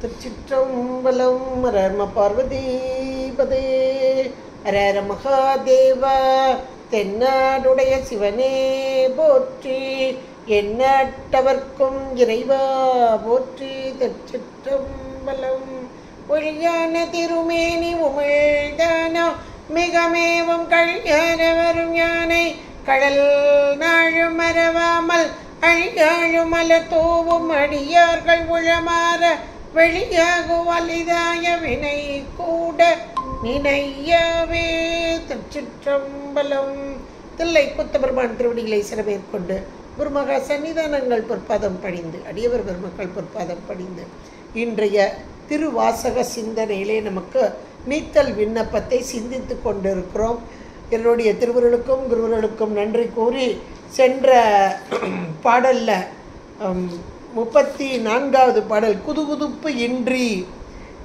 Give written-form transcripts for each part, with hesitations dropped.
திருச்சிற்றம்பலம். ஹர பார்வதிபதே ஹர ஹர மகாதேவா. தென்னாடுடைய சிவனே போற்றி, எண்ணற்றவர்க்கும் இறைவா போற்றி. திருச்சிற்றம்பலம். ஒளியான திருமேனி உமிழ்தானோ மிகமேவும் கழியார வரும் யானை கடல் நாழும் மறவாமல் அழியாழும் மலர் தூவும் அடியார்கள் உளமாற வெளியாகும் வலிதாய வினை கூட நினையவே. திருச்சிற்றம்பலம். தில்லை குத்தபெருமான் திருவடிகளை சிறமேற்கொண்டு குருமகா சன்னிதானங்கள் பொற்பாதம் பணிந்து அடியவர் பெருமக்கள் பொற்பாதம் பணிந்து இன்றைய திருவாசக சிந்தனையிலே நமக்கு நீத்தல் விண்ணப்பத்தை சிந்தித்து கொண்டிருக்கிறோம். என்னுடைய திருவருளுக்கும் குருவருளுக்கும் நன்றி கூறி சென்ற பாடலில் 34வது பாடல் குதுகுதுப்பு இன்றி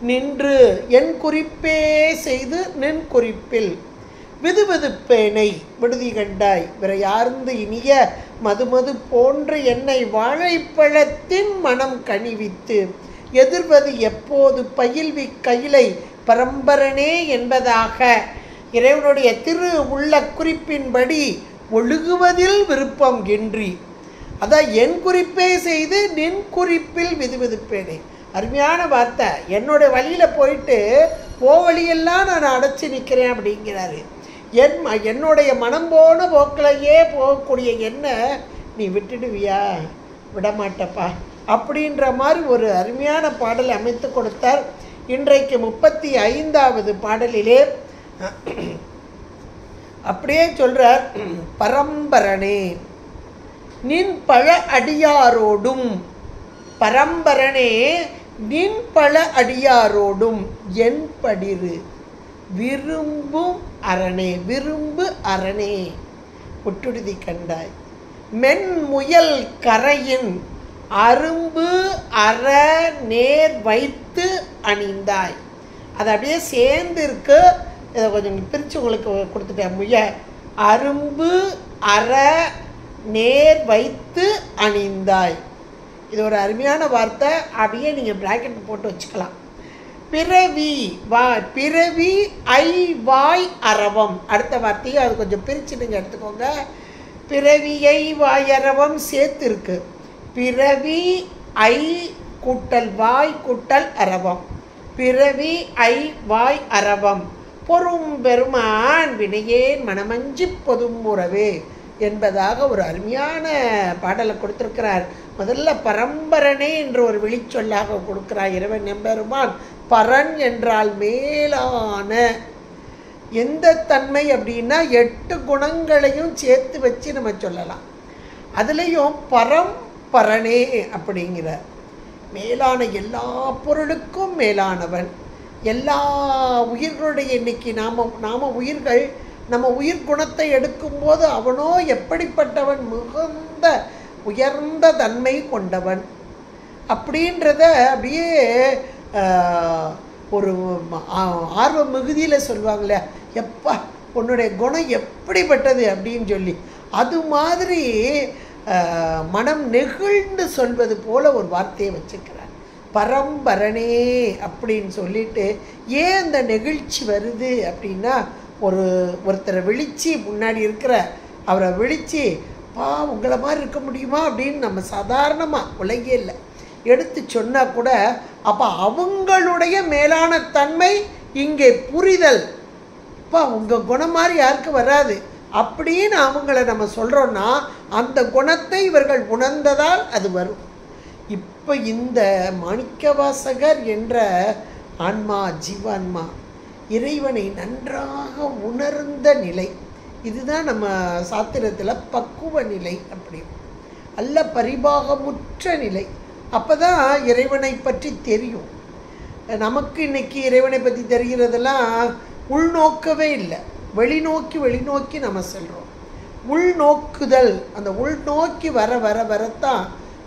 நின்று என் குறிப்பே செய்து நின் குறிப்பில் விதுவிதுப்பேனை விடுதி கண்டாய் விரையார்ந்து இனிய மதுமது போன்ற என்னை வாழைப்பழத்தின் மனம் கனிவித்து எதிர்வது எப்போது பயில்வி கையிலை பரம்பரனே என்பதாக இறைவனுடைய திரு உள்ள குறிப்பின்படி ஒழுகுவதில் விருப்பம் இன்றி, அதான் என் குறிப்பே செய்து நின் குறிப்பில் விதுவிதுப்பேனே. அருமையான வார்த்தை. என்னோட வழியில் போயிட்டு ஓ வழியெல்லாம் நான் அடைச்சி நிற்கிறேன் அப்படிங்கிறாரு. என்னுடைய மனம் போன போக்கிலேயே போகக்கூடிய என்ன நீ விட்டுடுவியா? விடமாட்டப்பா அப்படின்ற மாதிரி ஒரு அருமையான பாடலை அமைத்து கொடுத்தார். இன்றைக்கு 35வது பாடலிலே அப்படியே சொல்றார், பரம்பரனே நின் பழ அடியாரோடும், பரம்பரனே நின் பழ அடியாரோடும் என் படிரு விரும்பும் அரணே, விரும்பு அரணே முட்டுடுதி கண்டாய் மென்முயல் கரையின் அரும்பு அற நேர் வைத்து அணிந்தாய். அது அப்படியே சேர்ந்து இருக்கு. இதை கொஞ்சம் பிரித்து உங்களுக்கு கொடுத்துட்டேன். அரும்பு அற நேர் வைத்து அணிந்தாய். இது ஒரு அருமையான வார்த்தை. அப்படியே நீங்கள் பிராக்கெட் போட்டு வச்சுக்கலாம். பிறவி பிறவி ஐ வாய் அரவம். அடுத்த வார்த்தையும் அது கொஞ்சம் பிரித்து நீங்கள் எடுத்துக்கோங்க. பிறவியை வாய் அரவம் சேர்த்து இருக்கு. பிறவி ஐ கூட்டல் வாய் கூட்டல் அரவம். பிறவி ஐ வாய் அரவம் பொறும் பெருமான் வினையேன் மனமஞ்சி பொதும் உறவே என்பதாக ஒரு அருமையான பாடலை கொடுத்திருக்கிறார். முதல்ல பரம்பரனே என்று ஒரு விழிச்சொல்லாக கொடுக்கிறார் இறைவன் எம்பெருமான். பரன் என்றால் மேலான. எந்த தன்மை அப்படின்னா 8 குணங்களையும் சேர்த்து வச்சு நம்ம சொல்லலாம். அதுலேயும் பரம்பரனே அப்படிங்கிறார். மேலான, எல்லா பொருளுக்கும் மேலானவன். எல்லா உயிர்களுடைய இன்னைக்கு நாம உயிர்கள் நம்ம உயிர் குணத்தை எடுக்கும்போது அவனோ எப்படிப்பட்டவன்? மிகுந்த உயர்ந்த தன்மை கொண்டவன் அப்படின்றத அப்படியே ஒரு ஆர்வ மிகுதியில் சொல்லுவாங்களே, எப்பா உன்னுடைய குணம் எப்படிப்பட்டது அப்படின்னு சொல்லி, அது மாதிரி மனம் நெகிழ்ந்து சொல்வது போல ஒரு வார்த்தையை வச்சுக்கிறார். பரம்பரனே அப்படின்னு சொல்லிட்டு ஏன் அந்த நெகிழ்ச்சி வருது அப்படின்னா, ஒருத்தரை விழிச்சு முன்னாடி இருக்கிற அவரை விழிச்சு பா உங்களை மாதிரி இருக்க முடியுமா அப்படின்னு நம்ம சாதாரணமாக உலகே இல்லை எடுத்து சொன்னால் கூட அப்போ அவங்களுடைய மேலான தன்மை இங்கே புரிதல். அப்பா உங்கள் குணம் மாதிரி யாருக்கு வராது அப்படின்னு அவங்கள நம்ம சொல்கிறோன்னா அந்த குணத்தை இவர்கள் உணர்ந்ததால் அது வரும். இப்போ இந்த மாணிக்கவாசகர் என்ற ஆன்மா, ஜீவான்மா, இறைவனை நன்றாக உணர்ந்த நிலை. இதுதான் நம்ம சாத்திரத்தில் பக்குவ நிலை. அப்படி அல்ல பரிபாகமுற்ற நிலை. அப்போ தான் இறைவனை பற்றி தெரியும். நமக்கு இன்னைக்கு இறைவனை பற்றி தெரிகிறதெல்லாம் உள்நோக்கவே இல்லை. வெளிநோக்கி நம்ம செல்கிறோம். உள்நோக்குதல், அந்த உள்நோக்கி வர வர வரத்தான்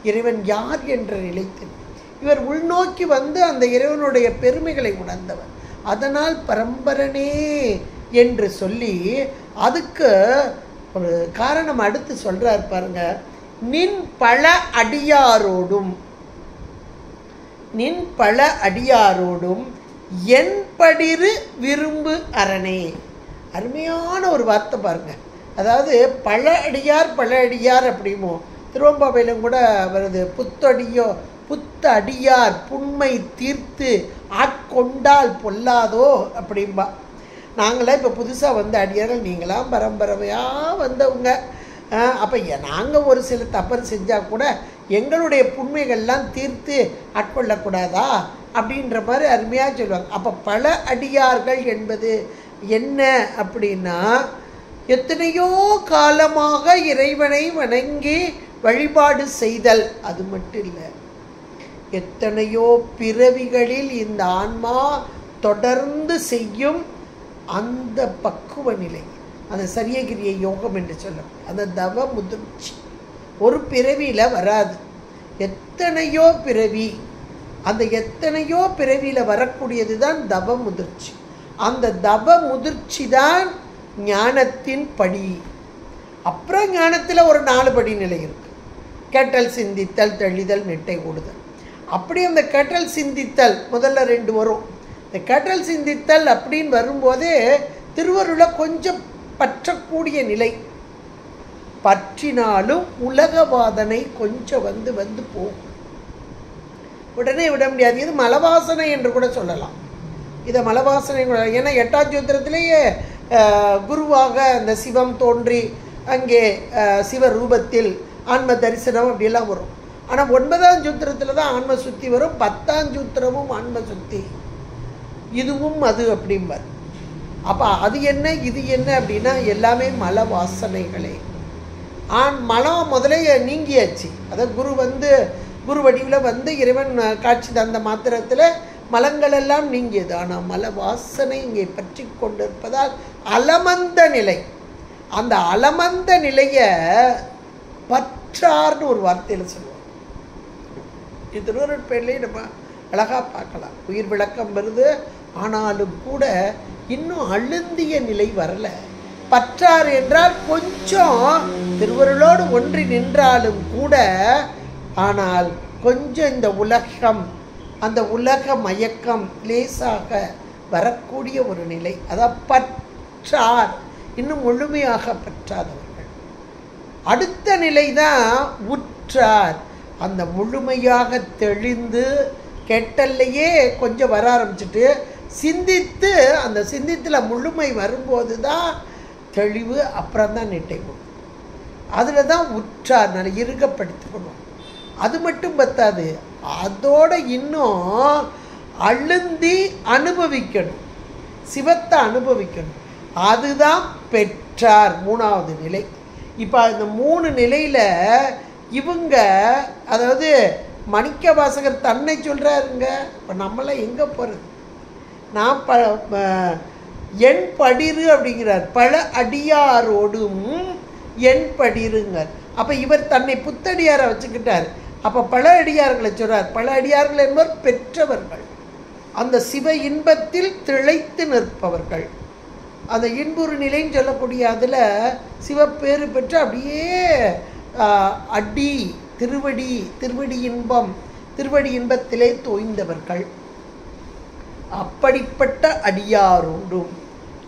இறைவன் யார் என்ற நிலை தெரியும். இவர் உள்நோக்கி வந்து அந்த இறைவனுடைய பெருமைகளை உணர்ந்தவர். அதனால் பரம்பரனே என்று சொல்லி அதுக்கு ஒரு காரணம் அடுத்து சொல்றார் பாருங்க. நின் பல அடியாரோடும், நின் பல அடியாரோடும் என் படிரு விரும்பு அரணே. அருமையான ஒரு வார்த்தை பாருங்க. அதாவது பல அடியார் அப்படிமோ திருவம்பாவையிலும் கூட வருது. புத்தடியார் புண்மை தீர்த்து ஆட்கொண்டால் பொல்லாதோ அப்படின்பா. நாங்களாம் இப்போ புதுசாக வந்த அடியார்கள், நீங்களாம் பரம்பரையாக வந்தவங்க. அப்போ நாங்கள் ஒரு சில தவறு செஞ்சால் கூட எங்களுடைய புண்மைகள்லாம் தீர்த்து ஆட்கொள்ளக்கூடாதா அப்படின்ற மாதிரி அருமையாக சொல்லுவாங்க. அப்போ பல அடியார்கள் என்பது என்ன அப்படின்னா, எத்தனையோ காலமாக இறைவனை வணங்கி வழிபாடு செய்தல். அது மட்டும் இல்லை, எத்தனையோ பிறவிகளில் இந்த ஆன்மா தொடர்ந்து செய்யும் அந்த பக்குவ நிலை, அந்த சரியகிரிய யோகம் என்று சொல்லும், அந்த தவ முதிர்ச்சி ஒரு பிறவியில் வராது. எத்தனையோ பிறவி, அந்த எத்தனையோ பிறவியில் வரக்கூடியது தான் தவ முதிர்ச்சி. அந்த தவ முதிர்ச்சி தான் ஞானத்தின் படி. அப்புறம் ஞானத்தில் ஒரு 4 படி நிலை இருக்கு. கேட்டல், சிந்தித்தல், தெளிதல், நெட்டை ஓடுதல். அப்படி அந்த கேட்டல் சிந்தித்தல் முதல்ல 2 வரும். இந்த கேட்டல் சிந்தித்தல் அப்படின்னு வரும்போதே திருவருளை கொஞ்சம் பற்றக்கூடிய நிலை. பற்றினாலும் உலகவாதனை கொஞ்சம் வந்து போகும், உடனே விட முடியாது. இது மலவாசனை என்று கூட சொல்லலாம். இதை மலவாசனை கூட, ஏன்னா 8ஆம் சூத்திரத்திலேயே குருவாக அந்த சிவம் தோன்றி அங்கே சிவரூபத்தில் ஆன்ம தரிசனம் அப்படியெல்லாம் வரும். ஆனால் 9ஆம் சூத்திரத்தில் தான் ஆன்ம சுத்தி வரும். 10ஆம் சூத்திரமும் ஆன்ம சுத்தி, இதுவும் அது அப்படிம்பார். அப்போ அது என்ன இது என்ன அப்படின்னா எல்லாமே மல வாசனைகளே. மலம் முதலே நீங்கியாச்சு. அதாவது குரு வடிவில் வந்து இறைவன் காட்சி தந்த மாத்திரத்தில் மலங்கள் எல்லாம் நீங்கியது. ஆனால் மல வாசனை இங்கே பற்றி கொண்டிருப்பதால் அலமந்த நிலை, அந்த அலமந்த நிலையை பற்றார்னு ஒரு வார்த்தையில் சொல்லுவோம். இது திருவருட்பேரிலே நம்ம அழகாக பார்க்கலாம். உயிர் விளக்கம் வருது, ஆனாலும் கூட இன்னும் அழுந்திய நிலை வரல. பற்றார் என்றால் கொஞ்சம் திருவருளோடு ஒன்றி நின்றாலும் கூட, ஆனால் கொஞ்சம் இந்த உலகம், அந்த உலக மயக்கம் லேசாக வரக்கூடிய ஒரு நிலை. அதான் பற்றார், இன்னும் முழுமையாக பற்றாதவர்கள். அடுத்த நிலை தான் உற்றார். அந்த முழுமையாக தெளிந்து கெட்டல்லையே கொஞ்சம் வர ஆரம்பிச்சுட்டு சிந்தித்து, அந்த சிந்தித்தில் முழுமை வரும்போது தான் தெளிவு, அப்புறம் தான் நெட்டை போடும். அதில் தான் உற்றார் நல்ல இறுகப்படுத்திக்கணும். அது மட்டும் பத்தாது, அதோட இன்னும் அழுந்தி அனுபவிக்கணும், சிவத்தை அனுபவிக்கணும். அதுதான் பெற்றார், 3வது நிலை. இப்போ இந்த 3 நிலையில் இவங்க, அதாவது மணிக்க வாசகர் தன்னை சொல்கிறாருங்க. இப்போ நம்மளாம் எங்கே போகிறது? நான் என் படிரு அப்படிங்கிறார். பல அடியாரோடும் என் படிருங்கிறார். அப்போ இவர் தன்னை புத்தடியாரை வச்சுக்கிட்டார். அப்போ பல அடியார்களை சொல்கிறார். பல அடியார்கள் என்பவர் பெற்றவர்கள், அந்த சிவ இன்பத்தில் திளைத்து நிற்பவர்கள், அந்த இன்புறு நிலைன்னு சொல்லக்கூடிய அதில் சிவப்பேறு பெற்று அப்படியே அடி திருவடி இன்பத்திலே தோய்ந்தவர்கள். அப்படிப்பட்ட அடியாரோடும்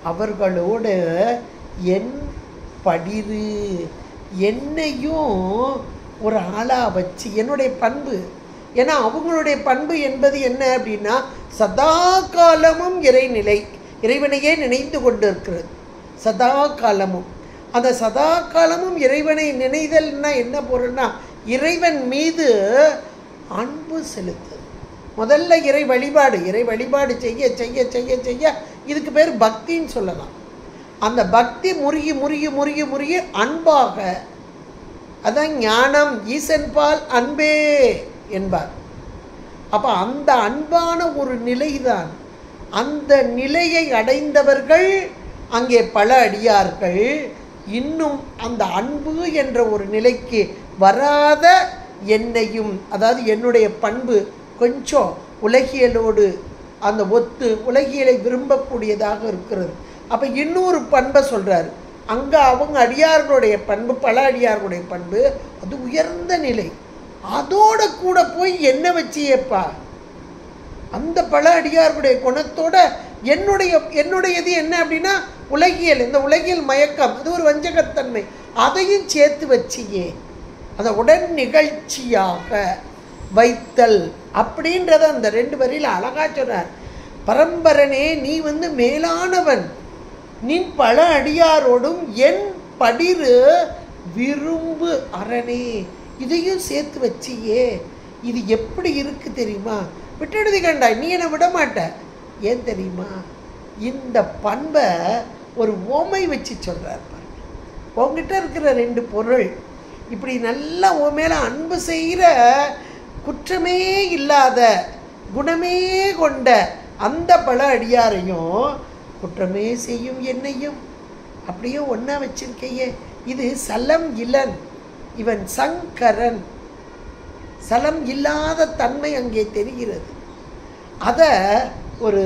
அவர்களோடு என் படிரு, என்னையும் ஒரு ஆளாக வச்சு என்னுடைய பண்பு. ஏன்னா அவங்களுடைய பண்பு என்பது என்ன அப்படின்னா, சதா காலமும் இறைநிலை, இறைவனையே நினைத்து கொண்டு இருக்கிறது சதா காலமும். அந்த சதா காலமும் இறைவனை நினைதல்னா என்ன பொருள்னா, இறைவன் மீது அன்பு செலுத்து. முதல்ல இறை வழிபாடு செய்ய செய்ய செய்ய செய்ய இதுக்கு பேர் பக்தின்னு சொல்லலாம். அந்த பக்தி முருகி அன்பாக, அதான் ஞானம் ஈசன்பால் அன்பே என்பார். அப்போ அந்த அன்பான ஒரு நிலைதான். அந்த நிலையை அடைந்தவர்கள் அங்கே பல அடியார்கள். இன்னும் அந்த அன்பு என்ற ஒரு நிலைக்கு வராத என்னையும், அதாவது என்னுடைய பண்பு கொஞ்சம் உலகியலோடு அந்த ஒத்து உலகியலை விரும்பக்கூடியதாக இருக்கிறது. அப்போ இன்னொரு பண்பை சொல்கிறார். அங்கே அவங்க அடியார்களுடைய பண்பு, பல அடியார்களுடைய பண்பு அது உயர்ந்த நிலை. அதோட கூட போய் என்ன வச்சியப்பா, அந்த பல அடியாருடைய குணத்தோட என்னுடையது என்ன அப்படின்னா உலகியல், இந்த உலகியல் மயக்கம், அது ஒரு வஞ்சகத்தன்மை, அதையும் சேர்த்து வச்சியே அதை உடன் நிகழ்ச்சியாக வைத்தல் அப்படின்றத அந்த 2 வரியில் அழகா சொன்னார். பரம்பரனே, நீ மேலானவன், நீ பல அடியாரோடும் என் படிரு விரும்பு அரணே, இதையும் சேர்த்து வச்சியே. இது எப்படி இருக்கு தெரியுமா? விட்டுடுதி கண்டாய், நீ என்னை விட மாட்ட. ஏன் தெரியுமா? இந்த பண்பை ஒரு ஓமை வச்சு சொல்றார். உங்ககிட்ட இருக்கிற 2 பொருள் இப்படி நல்லா உன் மேல அன்பு செய்கிற, குற்றமே இல்லாத குணமே கொண்ட அந்த பல அடியாரையும் குற்றமே செய்யும் என்னையும் அப்படியே ஒன்றா வச்சிருக்கையே. இது சலம் இலன், இவன் சங்கரன். சலம் இல்லாத தன்மை அங்கே தெரிகிறது. அதை ஒரு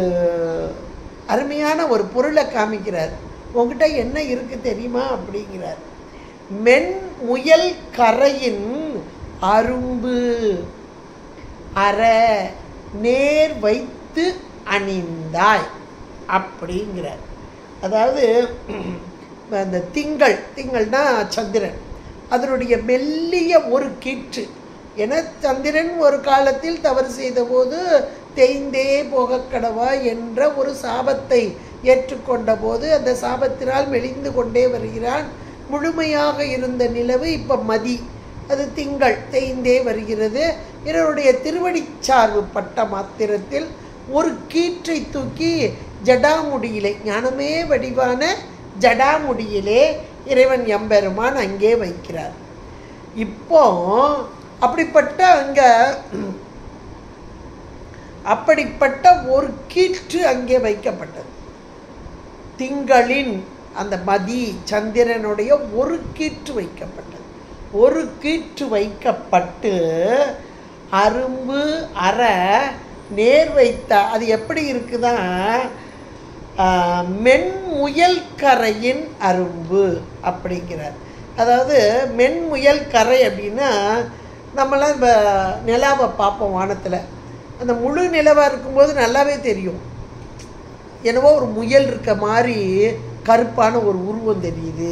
அருமையான ஒரு பொருளை காமிக்கிறார். உங்ககிட்ட என்ன இருக்கு தெரியுமா அப்படிங்கிறார். மென் முயல் கரையின் அரும்பு அற நேர் வைத்து அணிந்தாய் அப்படிங்கிறார். அதாவது அந்த திங்கள்னா சந்திரன், அதனுடைய மெல்லிய ஒரு கீற்று. என சந்திரன் ஒரு காலத்தில் தவறு செய்த போது தேய்ந்தே போக கடவா என்ற ஒரு சாபத்தை ஏற்றுக்கொண்ட போது அந்த சாபத்தினால் மெலிந்து கொண்டே வருகிறான். முழுமையாக இருந்த நிலவு இப்போ மதி, அது திங்கள் தேய்ந்தே வருகிறது. இவருடைய திருவடிச்சார்பு பட்ட மாத்திரத்தில் ஒரு கீற்றை தூக்கி ஜடாமுடியிலே, ஞானமே வடிவான ஜடாமுடியிலே இறைவன் எம்பெருமான் அங்கே வைக்கிறார். இப்போ அப்படிப்பட்ட ஒரு கீற்று அங்கே வைக்கப்பட்டது. திங்களின் அந்த மதி சந்திரனுடைய ஒரு கீற்று வைக்கப்பட்டது. ஒரு கீற்று வைக்கப்பட்டு அரும்பு அற நேர் வைத்த, அது எப்படி இருக்குதான், மென்முயல் கரையின் அரும்பு அப்படிங்கிறார். அதாவது மென்முயல் கரை அப்படின்னா, நம்மளாம் இப்போ நிலாவை பார்ப்போம் வானத்தில், அந்த முழு நிலவாக இருக்கும்போது நல்லாவே தெரியும். என்னவோ ஒரு முயல் இருக்க மாதிரி கருப்பான ஒரு உருவம் தெரியுது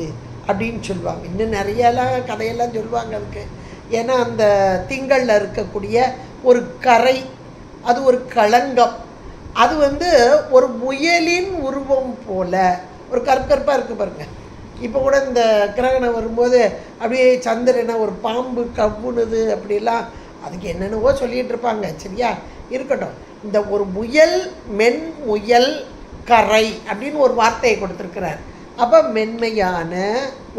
அப்படின்னு சொல்லுவாங்க. இன்னும் நிறையெல்லாம் கதையெல்லாம் சொல்லுவாங்க அதுக்கு. ஏன்னா அந்த திங்களில் இருக்கக்கூடிய ஒரு கரை, அது ஒரு களங்கம். அது ஒரு முயலின் உருவம் போல ஒரு கற்கற்பாக இருக்குது பாருங்க. இப்போ கூட இந்த கிரகணம் வரும்போது அப்படியே சந்திரனை ஒரு பாம்பு கவ்வுனுது அப்படிலாம், அதுக்கு என்னென்னவோ சொல்லிகிட்டு இருப்பாங்க. சரியா இருக்கட்டும். இந்த ஒரு முயல், மென் முயல் கரை அப்படின்னு ஒரு வார்த்தையை கொடுத்துருக்கிறார். அப்போ மென்மையான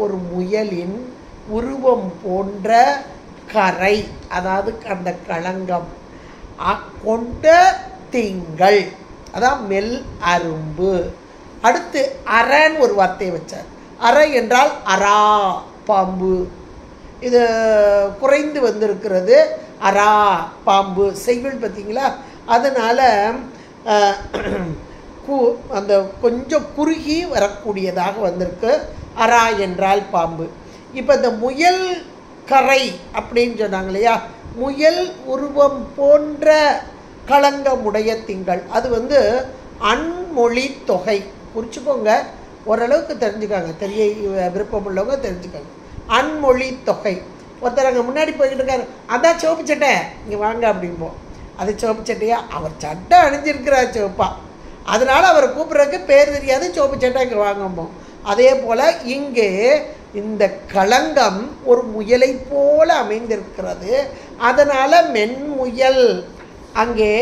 ஒரு முயலின் உருவம் போன்ற கரை, அதாவது அந்த களங்கம் கொண்ட திங்கள், அதான் மெல் அரும்பு. அடுத்து அரன்னு ஒரு வார்த்தையை வச்சார். அரை என்றால் அரா, பாம்பு. இது குறைந்து வந்திருக்கிறது. அரா பாம்பு செய்யுள் பார்த்தீங்களா? அதனால் அந்த கொஞ்சம் குறுகி வரக்கூடியதாக வந்திருக்கு. அரா என்றால் பாம்பு. இப்போ இந்த முயல் கரை அப்படின்னு சொன்னாங்க இல்லையா, முயல் உருவம் போன்ற களங்கமுடைய திங்கள், அது அன்மொழி தொகை. குறிச்சுக்கோங்க, ஓரளவுக்கு தெரிஞ்சுக்காங்க, தெரிய விருப்பம் உள்ளவங்க தெரிஞ்சுக்காங்க. அன்மொழி தொகை. ஒருத்தர் அங்கே முன்னாடி போய்கிட்டு இருக்காரு, அதான் சிவப்பு சட்டை, இங்கே வாங்க அப்படிம்போம். அது சிவப்பு சட்டையா? அவர் சட்டை அணிஞ்சிருக்கிறார் சிவப்பா, அதனால் அவரை கூப்பிட்றதுக்கு பேர் தெரியாது, சிவப்பு சட்டை இங்கே வாங்கும்போம். அதே போல் இங்கே இந்த களங்கம் ஒரு முயலை போல அமைந்திருக்கிறது. அதனால் மென்முயல் அங்கே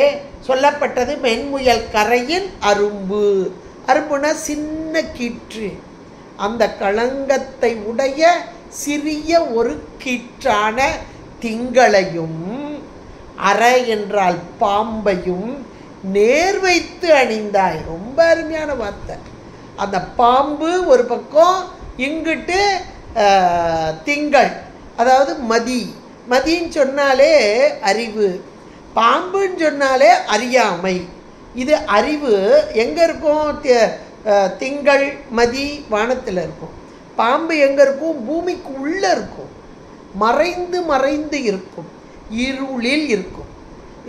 சொல்லப்பட்டது. மென்முயல் கரையின் அரும்பு. அரும்புனா சின்ன கீற்று. அந்த களங்கத்தை உடைய சிறிய ஒரு கீற்றான திங்களையும் அற என்றால் பாம்பையும் நேர் வைத்து அணிந்தாய். ரொம்ப அருமையான வார்த்தை. அந்த பாம்பு ஒரு பக்கம், இங்கிட்டு திங்கள், அதாவது மதி. மதின்னு சொன்னாலே அறிவு, பாம்புன்னு சொன்னாலே அறியாமை. இது அறிவு எங்கே இருக்கும்? திங்கள் மதி வானத்தில் இருக்கும். பாம்பு எங்கே இருக்கும்? பூமிக்கு உள்ளே இருக்கும், மறைந்து மறைந்து இருக்கும், இருளில் இருக்கும்.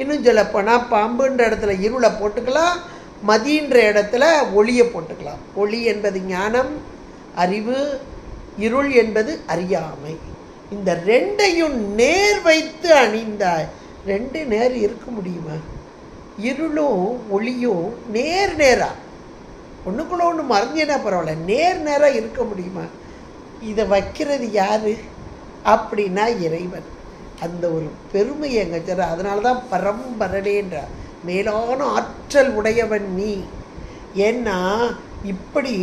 இன்னும் சொல்லப்போனால் பாம்புன்ற இடத்துல இருளை போட்டுக்கலாம், மதின்ற இடத்துல ஒளியை போட்டுக்கலாம். ஒளி என்பது ஞானம், அறிவு, இருள் என்பது அறியாமை. இந்த ரெண்டையும் நேர் வைத்து அணிந்தாய். ரெண்டு நேர் இருக்க முடியுமா? இருளும் ஒளியும் நேர் நேராக ஒன்றுக்குள்ள ஒன்று மறைஞ்சினா பரவாயில்ல, நேர் நேராக இருக்க முடியுமா? இதை வைக்கிறது யார் அப்படின்னா இறைவன். அந்த ஒரு பெருமையை எங்க சொல்ற. அதனால தான் பரம்பரனேன்றார், மேலான ஆற்றல் உடையவன் நீ. ஏன்னா இப்படி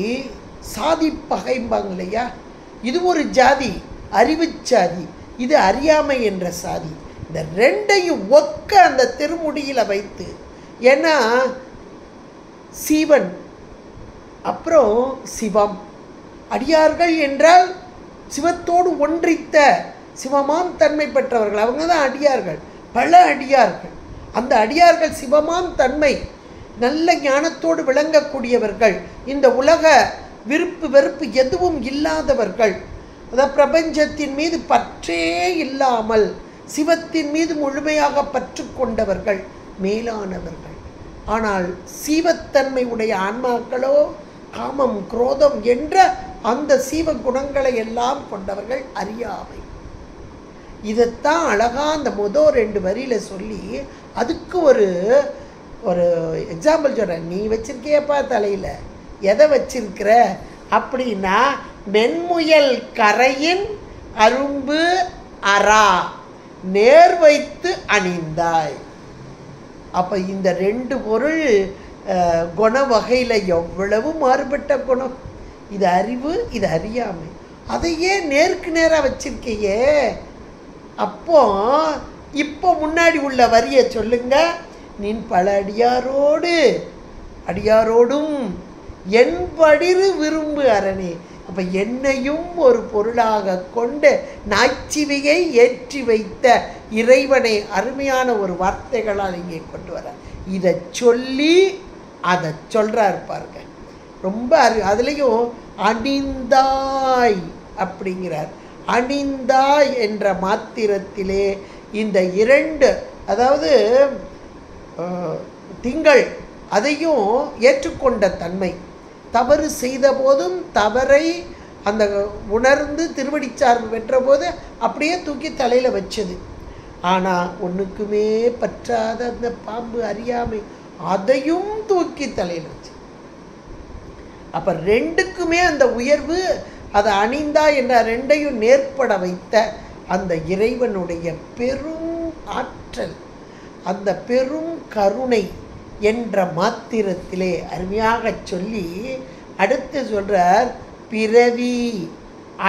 சாதி பகைம்பாங்க இல்லையா, இது ஒரு ஜாதி, அறிவு சாதி, இது அறியாமை என்ற சாதி. இந்த ரெண்டையும் ஒக்க அந்த திருமுடியில் வைத்து, ஏன்னா சீவன் அப்புறம் சிவம், அடியார்கள் என்றால் சிவத்தோடு ஒன்றித்த சிவமாம் தன்மை பெற்றவர்கள், அவங்க தான் அடியார்கள். பல அடியார்கள், அந்த அடியார்கள் சிவமாம் தன்மை நல்ல ஞானத்தோடு விளங்கக்கூடியவர்கள், இந்த உலக விருப்பு வெறுப்பு எதுவும் இல்லாதவர்கள், அதாவது பிரபஞ்சத்தின் மீது பற்றே இல்லாமல் சிவத்தின் மீது முழுமையாக பற்று கொண்டவர்கள், மேலானவர்கள். ஆனால் சீவத்தன்மை உடைய ஆன்மாக்களோ காமம் குரோதம் என்ற அந்த சீவ குணங்களை எல்லாம் கொண்டவர்கள் அறியாமை. இதைத்தான் அழகா அந்த முதல் 2 வரியில சொல்லி அதுக்கு ஒரு ஒரு எக்ஸாம்பிள் சொல்கிறேன். நீ வச்சிருக்கியப்பா தலையில், எதை வச்சிருக்கிற அப்படின்னா, மென்முயல் கரையின் அரும்பு அரா நேர் வைத்து அணிந்தாய். அப்போ இந்த 2 பொருள் குண வகையில் எவ்வளவு மாறுபட்ட குணம். இது அறிவு, இது அறியாமை. அதையே நேருக்கு நேராக வச்சிருக்கையே. அப்போ இப்போ முன்னாடி உள்ள வரியை சொல்லுங்க. நீ பல அடியாரோடும் என் படிரு விரும்பு அரணே. அப்போ என்னையும் ஒரு பொருளாக கொண்டு நாய்ச்சிவியை ஏற்றி வைத்த இறைவனை அருமையான ஒரு வார்த்தைகளால் இங்கே கொண்டு வர. இதை சொல்லி அதை சொல்கிறார் பாருங்க, ரொம்ப அதுலேயும் அணிந்தாய் அப்படிங்கிறார். அணிந்தாய் என்ற மாத்திரத்திலே இந்த 2, அதாவது திங்கள் அதையும் ஏற்றுக்கொண்ட தன்மை, தவறு செய்த போதும் தவறை அந்த உணர்ந்து திருவடி சார்பு பெற்ற போது அப்படியே தூக்கி தலையில் வச்சது. ஆனால் ஒன்றுக்குமே பற்றாத அந்த பாம்பு அறியாமை அதையும் தூக்கி தலையில் வச்சு. அப்போ 2க்குமே அந்த உயர்வு, அதை அணிந்தா என்ற 2ஐயும் நேர்பட வைத்த அந்த இறைவனுடைய பெரும் ஆற்றல், அந்த பெரும் கருணை என்ற மாத்திரத்திலே அருமையாக சொல்லி அடுத்து சொல்றார், பிறவி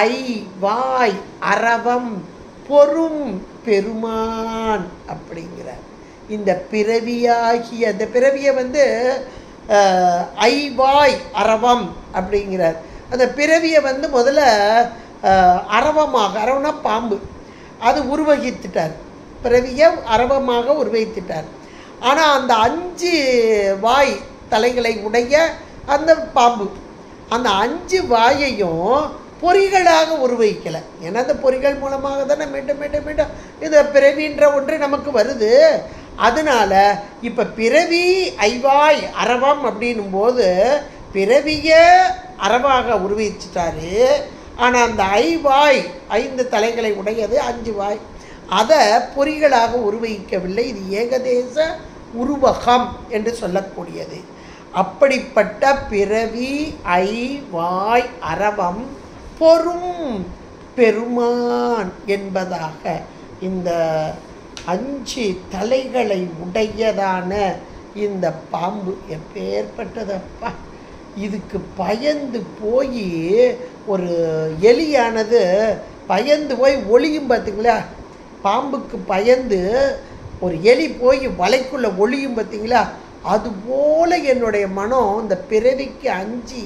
ஐ வாய் அரவம் பொறும் பெருமான் அப்படிங்கிறார். இந்த பிறவியாகிய அந்த பிறவியை ஐவாய் அரவம் அப்படிங்கிறார். அந்த பிறவியை முதல்ல அரவமாக, அரவம்னா பாம்பு, அது உருவகித்துட்டார். பிறவியை அரவமாக உருவகித்துட்டார். ஆனால் அந்த 5 வாய் தலைகளை உடைய அந்த பாம்பு, அந்த 5 வாயையும் பொறிகளாக உருவகிக்கலை. ஏன்னா அந்த பொறிகள் மூலமாக தானே மீண்டும் மீண்டும் மீண்டும் இந்த பிறவின்ற ஒன்று நமக்கு வருது. அதனால இப்போ பிறவி ஐவாய் அரவம் அப்படின்னும் போது பிறவிய அறவாக உருவகிச்சிட்டாரு. ஆனால் அந்த ஐவாய் 5 தலைகளை உடையது 5 வாய், அதை பொறிகளாக உருவகிக்கவில்லை. இது ஏகதேச உருவகம் என்று சொல்லக்கூடியது. அப்படிப்பட்ட பிறவி ஐ வாய் அரவம் பொறும் பெருமான் என்பதாக இந்த 5 தலைகளை உடையதான இந்த பாம்பு எப்பேற்பட்டதப்பா. இதுக்கு பயந்து போய் ஒரு எலியானது பயந்து போய் ஒளியும் பார்த்தீங்களா, பாம்புக்கு பயந்து ஒரு எலி போய் வலைக்குள்ளே ஒளியும் பார்த்தீங்களா, அதுபோல் என்னுடைய மனம் இந்த பிறவிக்கு அஞ்சி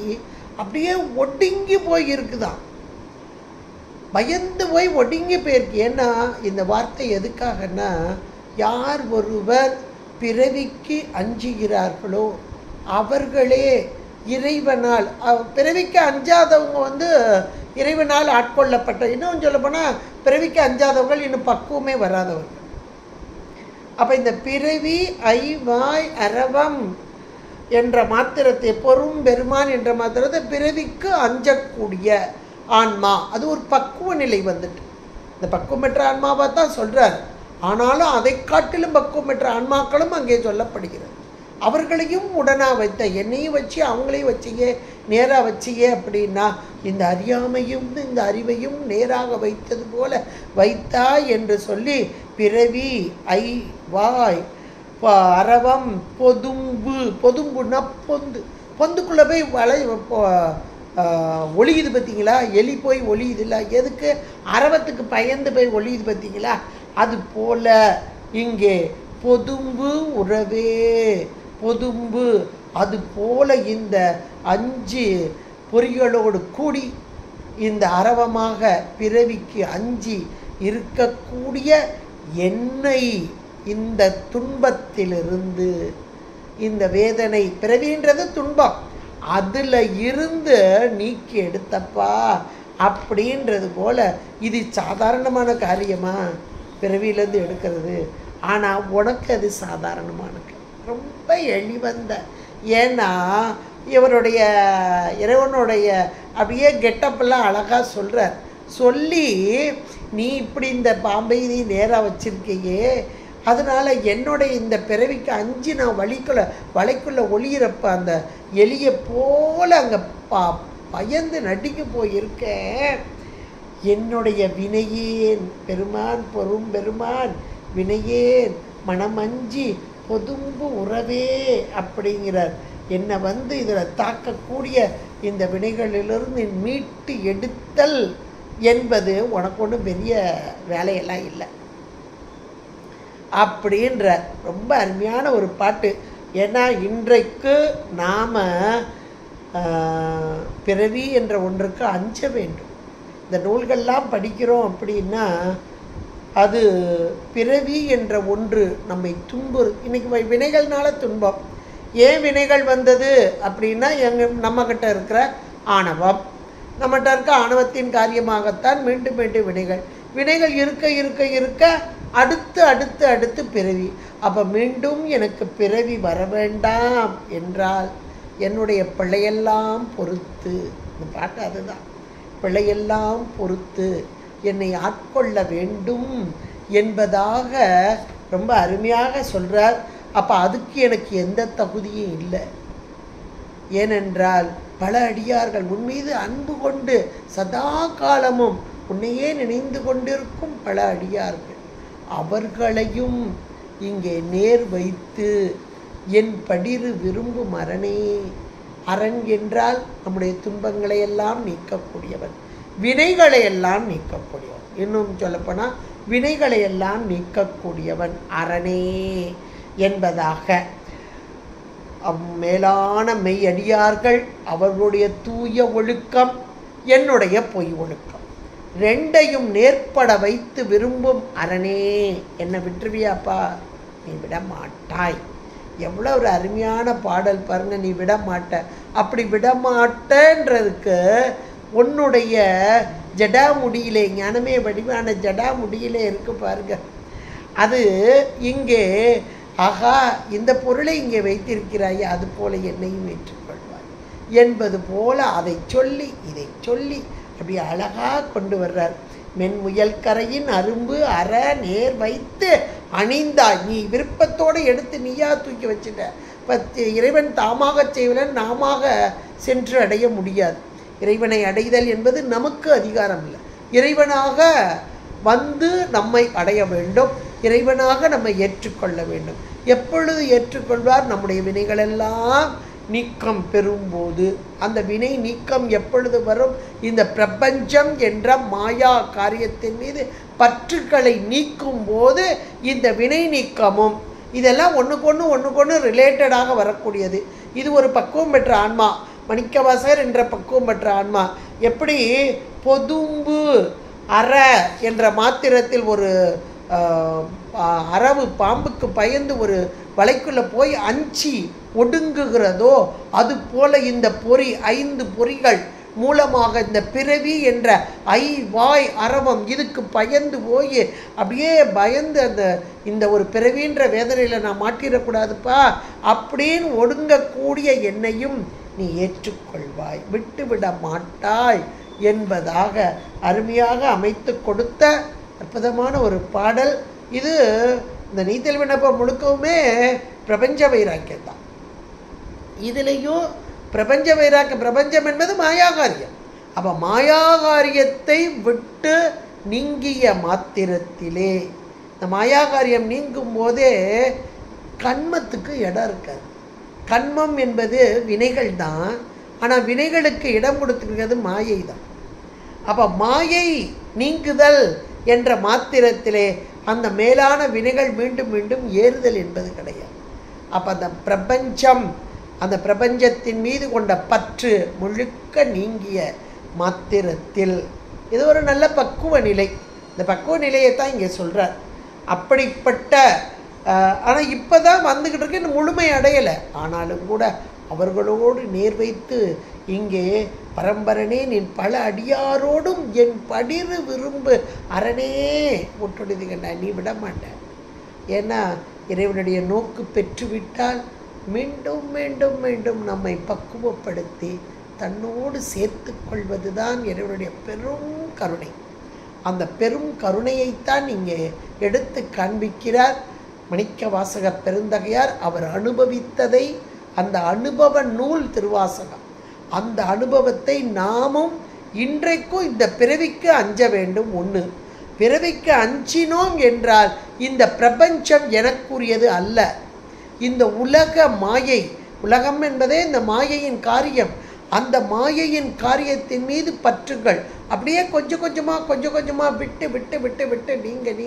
அப்படியே ஒடுங்கி போய் இருக்குதான். பயந்து போய் ஒடுங்கி போயிருக்கு. ஏன்னா இந்த வார்த்தை எதுக்காகன்னா, யார் ஒருவர் பிறவிக்கு அஞ்சுகிறார்களோ அவர்களே இறைவனால், பிறவிக்கு அஞ்சாதவங்க இறைவனால் ஆட்கொள்ளப்பட்ட, இன்னும் சொல்லப்போனால் பிறவிக்கு அஞ்சாதவர்கள் இன்னும் பக்குவமே வராதவர்கள். அப்போ இந்த பிறவி ஐ வாய் அரவம் என்ற மாத்திரத்தை, பொறும் பெருமான் என்ற மாத்திரத்தை பிறவிக்கு அஞ்சக்கூடிய ஆன்மா, அது ஒரு பக்குவ நிலை வந்துட்டு. இந்த பக்குவம் பெற்ற ஆன்மாவை தான் சொல்கிறார். ஆனாலும் அதை காட்டிலும் பக்குவம் பெற்ற ஆன்மாக்களும் அங்கே சொல்லப்படுகிறது. அவர்களையும் உடனாக வைத்த, என்னையும் வச்சு அவங்களையும் வச்சியே, நேராக வச்சியே அப்படின்னா இந்த அறியாமையும் இந்த அறிவையும் நேராக வைத்தது போல வைத்தா என்று சொல்லி பிறவி ஐ வாய் அரவம் பொதும்பு, பொதும்புன்னா பொந்து, பொந்துக்குள்ளே போய் ஒளியுது பார்த்தீங்களா, எலி போய் ஒளியுது இல்லை, எதுக்கு? அரவத்துக்கு பயந்து போய் ஒளியுது பார்த்தீங்களா, அது போல இங்கே பொதும்பு உறவே, பொதும்பு அது போல இந்த 5 பொறிகளோடு கூடி இந்த அரவமாக பிறவிக்கு அஞ்சி இருக்கக்கூடிய என்னை இந்த துன்பத்திலிருந்து, இந்த வேதனை, பிறவின்றது துன்பம், அதில் இருந்து நீக்கி எடுத்தப்பா அப்படின்றது போல. இது சாதாரணமான காரியமா பிறவியிலேருந்து எடுக்கிறது? ஆனால் உனக்கு அது சாதாரணமான, ரொம்ப எளிவந்த. ஏன்னா இறைவனுடைய அப்படியே கெட்டப்பெல்லாம் அழகாக சொல்கிறார். சொல்லி நீ இப்படி இந்த பாம்பை நீ நேராக வச்சிருக்கையே, அதனால் என்னுடைய இந்த பிறவிக்கு அஞ்சு நான் வலைக்குள்ளே ஒளியிறப்ப அந்த எலியை போல் அங்கே பயந்து நடுங்கி போயிருக்கேன். என்னுடைய வினையேன் பெருமான், பொறும் பெருமான் வினையேன் மனமஞ்சி பொதும்பு உறவே அப்படிங்கிறார். என்னை இதில் தாக்கக்கூடிய இந்த வினைகளிலிருந்து மீட்டு எடுத்தல் என்பது உனக்கு ஒன்றும் பெரிய வேலையெல்லாம் இல்லை அப்படின்ற ரொம்ப அருமையான ஒரு பாட்டு. ஏன்னா இன்றைக்கு நாம் பிறவி என்ற ஒன்றுக்கு அஞ்ச வேண்டும். இந்த நூல்கள்லாம் படிக்கிறோம் அப்படின்னா அது பிறவி என்ற ஒன்று நம்மை இன்றைக்கி வினைகள்னால துன்பம். ஏன் வினைகள் வந்தது அப்படின்னா நம்மக்கிட்ட இருக்கிற ஆணவம், நம்மகிட்ட இருக்க ஆணவத்தின் காரியமாகத்தான் மீண்டும் மீண்டும் வினைகள் இருக்க இருக்க இருக்க அடுத்து அடுத்து அடுத்து பிறவி. அப்போ மீண்டும் எனக்கு பிறவி வர வேண்டாம் என்றால் என்னுடைய பிழையெல்லாம் பொறுத்து, இந்த பாட்டு அதுதான், பிழையெல்லாம் பொறுத்து என்னை ஆட்கொள்ள வேண்டும் என்பதாக ரொம்ப அருமையாக சொல்கிறார். அப்போ அதுக்கு எனக்கு எந்த தகுதியும் இல்லை. ஏனென்றால் பல அடியார்கள் உன்மீது அன்பு கொண்டு சதா காலமும் உன்னையே நினைந்து கொண்டிருக்கும் பல அடியார்கள், அவர்களையும் இங்கே நேர் வைத்து என் படிறு விரும்பும் அரணே. அரண் என்றால் நம்முடைய துன்பங்களை எல்லாம் நீக்கக்கூடியவன், வினைகளை எல்லாம் நீக்கக்கூடியவன், இன்னும் சொல்லப்போனால் வினைகளை எல்லாம் நீக்கக்கூடியவன் அரணே என்பதாக மேலான மெய்யடியார்கள் அவர்களுடைய தூய ஒழுக்கம், என்னுடைய பொய் ஒழுக்கம், ரெண்டையும் நேர்பட வைத்து விரும்பும் அரணே. என்னை விட்டுருவியாப்பா? நீ விட மாட்டாய். எவ்வளோ ஒரு அருமையான பாடல் பாருங்க. நீ விட மாட்ட. அப்படி விடமாட்டன்றதுக்கு உன்னுடைய ஜடாமுடியிலே, ஞானமே வடிவான ஜடாமுடியிலே இருக்கு பாருங்க. அது இங்கே ஆகா இந்த பொருளை இங்கே வைத்திருக்கிறாய், அது போல என்னையும் ஏற்றுக்கொள்வாய் என்பது போல அதை சொல்லி இதை சொல்லி அப்படி அழகாக கொண்டு வர்றார். மென்முயல் கரையின் அரும்பு அற நேர் வைத்து அணிந்தாய். நீ விருப்பத்தோடு எடுத்து நீயா தூக்கி வச்சுட்ட. இப்போ இறைவன் தாமாக செய்வலன் நாமாக சென்று அடைய முடியாது. இறைவனை அடைதல் என்பது நமக்கு அதிகாரம் இல்லை. இறைவனாக நம்மை அடைய வேண்டும், இறைவனாக நம்மை ஏற்றுக்கொள்ள வேண்டும். எப்பொழுது ஏற்றுக்கொள்வார்? நம்முடைய வினைகளெல்லாம் நீக்கம் பெறும்போது. அந்த வினை நீக்கம் எப்பொழுது வரும்? இந்த பிரபஞ்சம் என்ற மாயா காரியத்தின் மீது பற்றுக்களை நீக்கும் போது இந்த வினை நீக்கமும் இதெல்லாம் ஒன்றுக்கொன்று ரிலேட்டடாக வரக்கூடியது. இது ஒரு பக்குவம் பெற்ற ஆன்மா, மணிக்கவாசகர் என்ற பக்குவம் பெற்ற ஆன்மா எப்படி பொதும்பு அற என்ற மாத்திரத்தில் ஒரு அரவு பாம்புக்கு பயந்து ஒரு வலைக்குள்ளே போய் அஞ்சி ஒடுங்குகிறதோ அது போல இந்த பொறி 5 பொறிகள் மூலமாக இந்த பிறவி என்ற வாய் அரவம் இதுக்கு பயந்து போய் அப்படியே பயந்து இந்த ஒரு பிறவின்ற வேதனையில் நான் மாட்டிடக்கூடாதுப்பா அப்படின்னு ஒடுங்கக்கூடிய என்னையும் நீ ஏற்றுக்கொள்வாய், விட்டுவிட மாட்டாய் என்பதாக அருமையாக அமைத்து கொடுத்த அற்புதமான ஒரு பாடல் இது. இந்த நீத்தல் விண்ணப்பம் முழுக்கவுமே பிரபஞ்ச வைராக்கியம் தான். இதுலேயும் பிரபஞ்ச வைராக்கியம், பிரபஞ்சம் என்பது மாயாகாரியம். அப்போ மாயாகாரியத்தை விட்டு நீங்கிய மாத்திரத்திலே, இந்த மாயாகாரியம் நீங்கும் போதே கண்மத்துக்கு இடம் இருக்காது. கண்மம் என்பது வினைகள் தான், ஆனால் வினைகளுக்கு இடம் கொடுத்துருக்கிறது மாயை தான். அப்போ மாயை நீங்குதல் என்ற மாத்திரத்திலே அந்த மேலான வினைகள் மீண்டும் மீண்டும் ஏறுதல் என்பது கிடையாது. அப்போ அந்த பிரபஞ்சம், அந்த பிரபஞ்சத்தின் மீது கொண்ட பற்று முழுக்க நீங்கிய மாத்திரத்தில் இது ஒரு நல்ல பக்குவ நிலை. இந்த பக்குவ நிலையை தான் இங்கே சொல்கிறார். அப்படிப்பட்ட ஆனால் இப்போ தான் வந்துக்கிட்டு இருக்கு, இன்னும் முழுமை அடையலை. ஆனாலும் கூட அவர்களோடு நேர் வைத்து இங்கே பரம்பரனே நின் பல அடியாரோடும் என் படிறு விரும்பு அரணே முட்டுடுது கண்டா, நீ விட மாட்டேன். ஏன்னா இறைவனுடைய நோக்கு பெற்றுவிட்டால் மீண்டும் மீண்டும் மீண்டும் நம்மை பக்குவப்படுத்தி தன்னோடு சேர்த்து கொள்வது தான் இறைவனுடைய பெரும் கருணை. அந்த பெரும் கருணையைத்தான் இங்கே எடுத்து காண்பிக்கிறார் மாணிக்க வாசக பெருந்தகையார். அவர் அனுபவித்ததை, அந்த அனுபவ நூல் திருவாசகம். அந்த அனுபவத்தை நாமும் இன்றைக்கும் இந்த பிறவிக்கு அஞ்ச வேண்டும். ஒன்று, பிறவிக்கு அஞ்சினோம் என்றால் இந்த பிரபஞ்சம் எனக்குரியது அல்ல. இந்த உலக மாயை, உலகம் என்பதே இந்த மாயையின் காரியம். அந்த மாயையின் காரியத்தின் மீது பற்றுகள் அப்படியே கொஞ்சம் கொஞ்சமாக விட்டு விட்டு விட்டு விட்டு நீங்கள்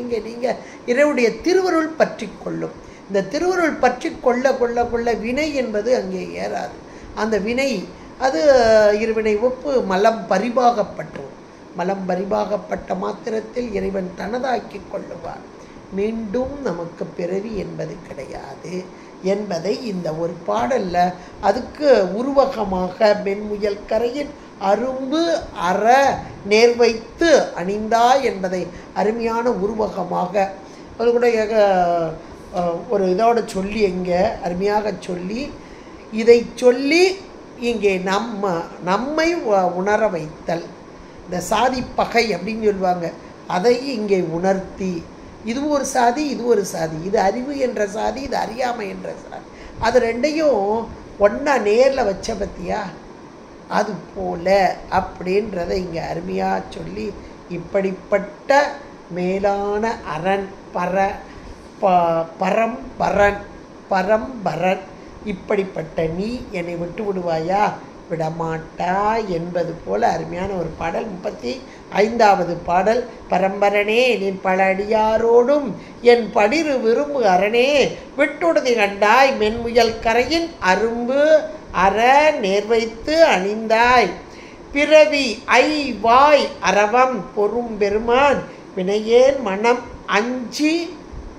இறைவனுடைய திருவருள் பற்றி கொள்ளும். இந்த திருவருள் பற்றி கொள்ள வினை என்பது அங்கே ஏறாது. அந்த வினை அது இருவினை ஒப்பு மலம் பரிபாகப்பட்டோம். மலம் பரிபாகப்பட்ட மாத்திரத்தில் இறைவன் தனதாக்கி கொள்ளுவார். மீண்டும் நமக்கு பிறவி என்பது கிடையாது என்பதை இந்த ஒரு பாடல்ல அதுக்கு உருவகமாக மென்முயல் கரையின் அரும்பு அற நேர்வைத்து அணிந்தாய் என்பதை அருமையான உருவகமாக அது கூட ஒரு இதோட சொல்லி இங்கே அருமையாக சொல்லி, இதை சொல்லி இங்கே நம்மை உணர வைத்தல். இந்த சாதி பகை அப்படின்னு சொல்லுவாங்க, அதை இங்கே உணர்த்தி, இது ஒரு சாதி, இது ஒரு சாதி, இது அறிவு என்ற சாதி, இது அறியாமை என்ற சாதி, அது ரெண்டையும் ஒன்றா நேரில் வச்ச பற்றியா, அது போல அப்படின்றதை இங்கே அருமையாக சொல்லி, இப்படிப்பட்ட மேலான அரண் பரம்பரன் இப்படிப்பட்ட நீ என்னை விட்டு விடுவாயா, விடமாட்டா என்பது போல அருமையான ஒரு பாடல். 35வது பாடல். பரம்பரனே நின் பல அடியாரோடும் என் படிறு விரும்பு அரணே விட்டுடுதி கண்டாய் மென்முயல் கரையின் அரும்பு அற நேர்வைத்து அணிந்தாய் பிறவி வாய் அரவம் பொறும் பெருமான் வினையேன் மனம் அஞ்சி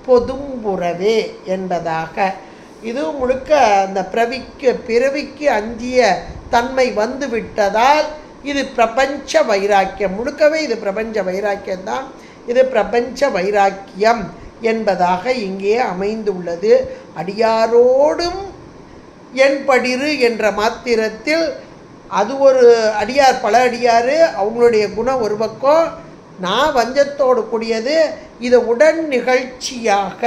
பொதும்புறவே என்பதாக இது முழுக்க அந்த பிறவிக்கு அஞ்சிய தன்மை வந்து விட்டதால் இது பிரபஞ்ச வைராக்கியம். முழுக்கவே இது பிரபஞ்ச வைராக்கியம்தான். இது பிரபஞ்ச வைராக்கியம் என்பதாக இங்கே அமைந்துள்ளது. அடியாரோடும் என் படிறு என்ற மாத்திரத்தில் அது ஒரு அடியார், பல அடியார், அவங்களுடைய குணம் ஒரு பக்கம், நான் வஞ்சத்தோடு கூடியது. இதை உடன் நிகழ்ச்சியாக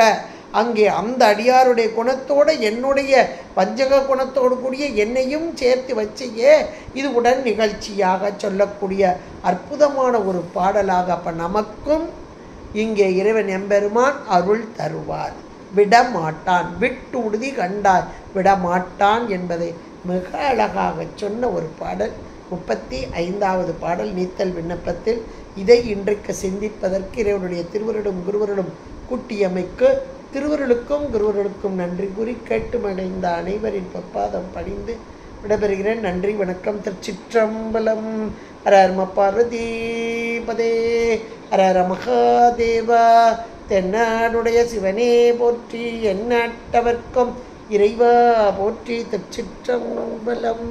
அங்கே அந்த அடியாருடைய குணத்தோடு என்னுடைய வஞ்சக குணத்தோடு கூடிய என்னையும் சேர்த்து வச்சையே இது உடன் நிகழ்ச்சியாக சொல்லக்கூடிய அற்புதமான ஒரு பாடலாக அப்போ நமக்கும் இங்கே இறைவன் எம்பெருமான் அருள் தருவார். விடமாட்டான், விட்டு உறுதி கண்டார் விடமாட்டான் என்பதை மிக அழகாக சொன்ன ஒரு பாடல். 35வது பாடல் நீத்தல் விண்ணப்பத்தில். இதை இன்றைக்கு சிந்திப்பதற்கு இறைவனுடைய திருவருளும் குருவருளும் கூட்டியமைக்கு திருவருளுக்கும் குருவருளுக்கும் நன்றி கூறி கேட்டு மடைந்த அனைவரின் பொற்பாதம் பணிந்து விடைபெறுகிறேன். நன்றி, வணக்கம். திருச்சிற்றம்பலம். ஹர பார்வதீபதே, ஹர மகாதேவா. தென்னாடுடைய சிவனே போற்றி, எந்நாட்டவர்க்கும் இறைவா போற்றி. திருச்சிற்றம்பலம்.